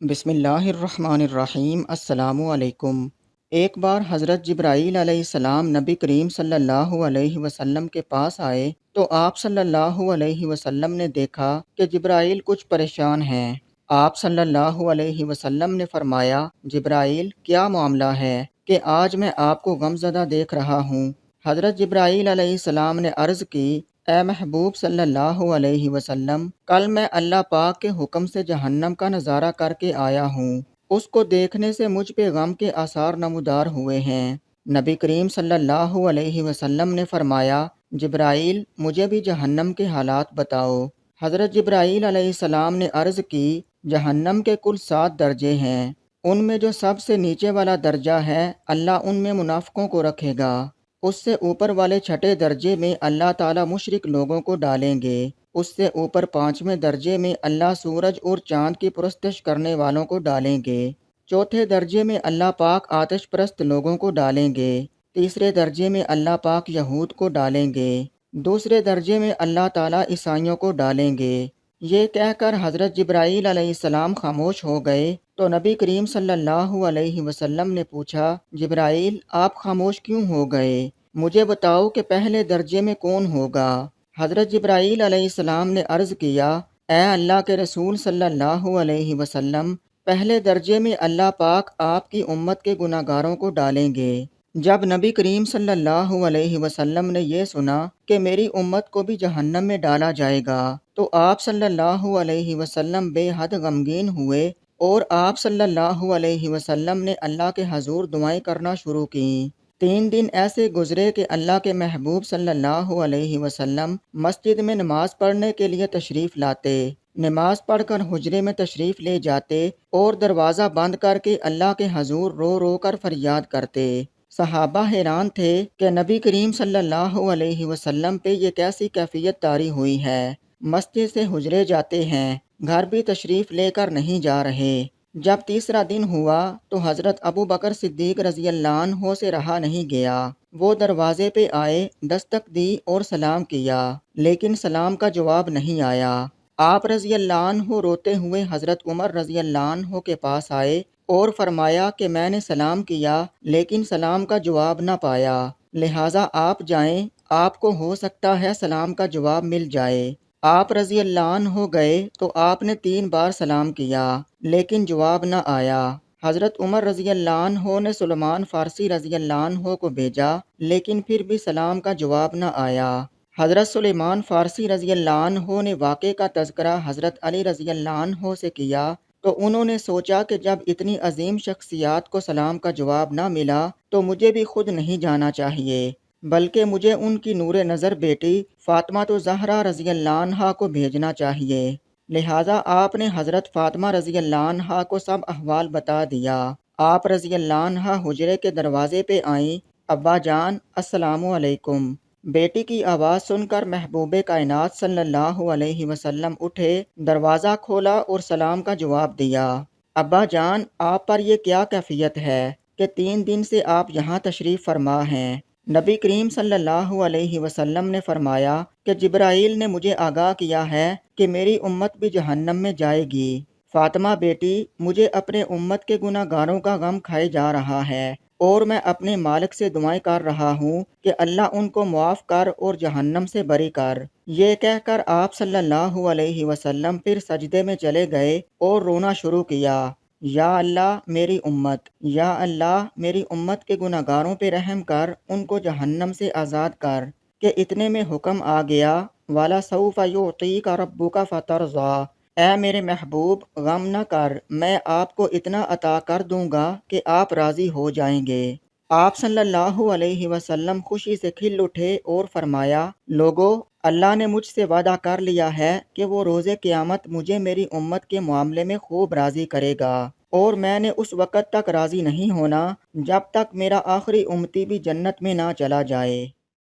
بسم اللہ الرحمن الرحیم۔ السلام علیکم۔ ایک بار حضرت جبرائیل علیہ السلام نبی کریم صلی اللہ علیہ وسلم کے پاس آئے تو آپ صلی اللہ علیہ وسلم نے دیکھا کہ جبرائیل کچھ پریشان ہیں۔ آپ صلی اللہ علیہ وسلم نے فرمایا، جبرائیل کیا معاملہ ہے کہ آج میں آپ کو غمزدہ دیکھ رہا ہوں؟ حضرت جبرائیل علیہ السلام نے عرض کی، اے محبوب صلی اللہ علیہ وسلم، کل میں اللہ پاک کے حکم سے جہنم کا نظارہ کر کے آیا ہوں۔ اس کو دیکھنے سے مجھ پہ غم کے آثار نمودار ہوئے ہیں۔ نبی کریم صلی اللہ علیہ وسلم نے فرمایا، جبرائیل مجھے بھی جہنم کے حالات بتاؤ۔ حضرت جبرائیل علیہ السلام نے عرض کی، جہنم کے کل 7 درجے ہیں، ان میں جو سب سے نیچے والا درجہ ہے اللہ ان میں منافقوں کو رکھے گا۔ اس سے اوپر والے 6 درجے میں اللہ تعالیٰ مشرک لوگوں کو ڈالیں گے۔ اس سے اوپر 5ویں درجے میں اللہ سورج اور چاند کی پرستش کرنے والوں کو ڈالیں گے۔ 4تھے درجے میں اللہ پاک آتش پرست لوگوں کو ڈالیں گے۔ تیسرے درجے میں اللہ پاک یہود کو ڈالیں گے۔ دوسرے درجے میں اللہ تعالیٰ عیسائیوں کو ڈالیں گے۔ یہ کہہ کر حضرت جبرائیل علیہ السلام خاموش ہو گئے تو نبی کریم صلی اللہ علیہ وسلم نے پوچھا، جبرائیل آپ خاموش کیوں ہو گئے؟ مجھے بتاؤ کہ پہلے درجے میں کون ہوگا؟ حضرت جبرائیل علیہ السلام نے عرض کیا، اے اللہ کے رسول صلی اللہ علیہ وسلم، پہلے درجے میں اللہ پاک آپ کی امت کے گناہ گاروں کو ڈالیں گے۔ جب نبی کریم صلی اللہ علیہ وسلم نے یہ سنا کہ میری امت کو بھی جہنم میں ڈالا جائے گا تو آپ صلی اللہ علیہ وسلم بے حد غمگین ہوئے اور آپ صلی اللہ علیہ وسلم نے اللہ کے حضور دعائیں کرنا شروع کیں۔ 3 دن ایسے گزرے کہ اللہ کے محبوب صلی اللہ علیہ وسلم مسجد میں نماز پڑھنے کے لیے تشریف لاتے، نماز پڑھ کر حجرے میں تشریف لے جاتے اور دروازہ بند کر کے اللہ کے حضور رو رو کر فریاد کرتے۔ صحابہ حیران تھے کہ نبی کریم صلی اللہ علیہ وسلم پہ یہ کیسی کیفیت طاری ہوئی ہے، مسجد سے حجرے جاتے ہیں، گھر بھی تشریف لے کر نہیں جا رہے۔ جب تیسرا دن ہوا تو حضرت ابو بکر صدیق رضی اللہ عنہ سے رہا نہیں گیا۔ وہ دروازے پہ آئے، دستک دی اور سلام کیا، لیکن سلام کا جواب نہیں آیا۔ آپ رضی اللہ عنہ روتے ہوئے حضرت عمر رضی اللہ عنہ کے پاس آئے اور فرمایا کہ میں نے سلام کیا لیکن سلام کا جواب نہ پایا، لہٰذا آپ جائیں، آپ کو ہو سکتا ہے سلام کا جواب مل جائے۔ آپ رضی اللہ عنہ گئے تو آپ نے 3 بار سلام کیا لیکن جواب نہ آیا۔ حضرت عمر رضی اللہ عنہ نے سلمان فارسی رضی اللہ عنہ کو بھیجا لیکن پھر بھی سلام کا جواب نہ آیا۔ حضرت سلیمان فارسی رضی اللہ عنہ نے واقعے کا تذکرہ حضرت علی رضی اللہ عنہ سے کیا تو انہوں نے سوچا کہ جب اتنی عظیم شخصیات کو سلام کا جواب نہ ملا تو مجھے بھی خود نہیں جانا چاہیے، بلکہ مجھے ان کی نور نظر بیٹی فاطمہ زہرا رضی اللہ عنہا کو بھیجنا چاہیے۔ لہٰذا آپ نے حضرت فاطمہ رضی اللہ عنہا کو سب احوال بتا دیا۔ آپ رضی اللہ عنہا حجرے کے دروازے پہ آئیں، ابا جان السلام علیکم۔ بیٹی کی آواز سن کر محبوب کائنات صلی اللہ علیہ وسلم اٹھے، دروازہ کھولا اور سلام کا جواب دیا۔ ابا جان آپ پر یہ کیا کیفیت ہے کہ 3 دن سے آپ یہاں تشریف فرما ہیں؟ نبی کریم صلی اللہ علیہ وسلم نے فرمایا کہ جبرائیل نے مجھے آگاہ کیا ہے کہ میری امت بھی جہنم میں جائے گی۔ فاطمہ بیٹی، مجھے اپنے امت کے گناہ گاروں کا غم کھائے جا رہا ہے اور میں اپنے مالک سے دعائیں کر رہا ہوں کہ اللہ ان کو معاف کر اور جہنم سے بری کر۔ یہ کہہ کر آپ صلی اللہ علیہ وسلم پھر سجدے میں چلے گئے اور رونا شروع کیا، یا اللہ میری امت، یا اللہ میری امت کے گناہ گاروں پہ رحم کر، ان کو جہنم سے آزاد کر۔ کہ اتنے میں حکم آ گیا، وَلَسَوْفَ يُعْطِيكَ رَبُّكَ فَتَرْضَىٰ، اے میرے محبوب غم نہ کر، میں آپ کو اتنا عطا کر دوں گا کہ آپ راضی ہو جائیں گے۔ آپ صلی اللہ علیہ وسلم خوشی سے کھل اٹھے اور فرمایا، لوگو، اللہ نے مجھ سے وعدہ کر لیا ہے کہ وہ روز قیامت مجھے میری امت کے معاملے میں خوب راضی کرے گا، اور میں نے اس وقت تک راضی نہیں ہونا جب تک میرا آخری امتی بھی جنت میں نہ چلا جائے۔